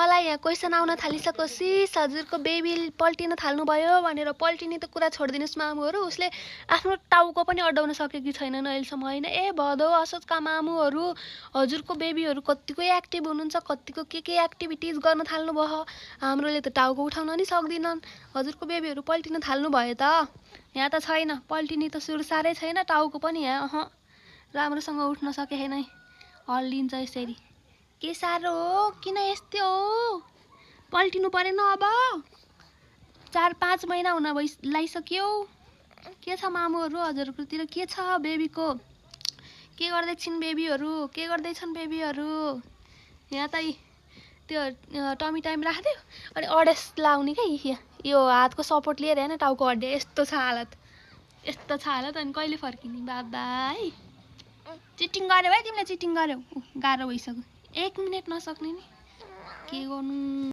मलाई यहाँ क्वेसन आउन थालिसक्यो सिस हजुरको बेबी पल्टिन थाल्नुभयो भनेर पल्टिने त कुरा छोडिदिनुहोस् मामुहरू उसले आफ्नो टाउको पनि अड्डाउन सकेकी छैनन् अहिलेसम्म होइन ए भदौ असोजका मामुहरू हजुरको बेबीहरू कतिको एक्टिभ हुनुहुन्छ कतिको के एक्टिभिटिज गर्न थाल्नुभयो हाम्रोले त टाउको उठाउन नि सक्दिनन् हजुरको बेबीहरू पल्टिन थाल्नुभयो त यहाँ त छैन पल्टिने त सुरसारै छैन टाउको पनि यहाँ राम्रोसँग उठ्न सके छैन हल्लिन्छ यसरी के साह्रो हो किन यस्तै हो पल्टिनु परेन अब 4-5 महिना हुन लागिसक्यो के छ मामुहरू हजुरकोतिर के छ बेबीको के गर्दैछन् बेबीहरू यहाँ त त्यो टमी टाइम राख्दियो अनि अडेस लाउने क्या यो हातको सपोर्ट लिएर हेर्न टाउको अड्डे यस्तो छ हालत अनि कहिले फर्किने बाबा है चिटिङ गर्यौ है तिमीले चिटिङ गर्यौ गाह्रो भइसक्यो 1 मिनेट नसक्ने नि के गर्नु।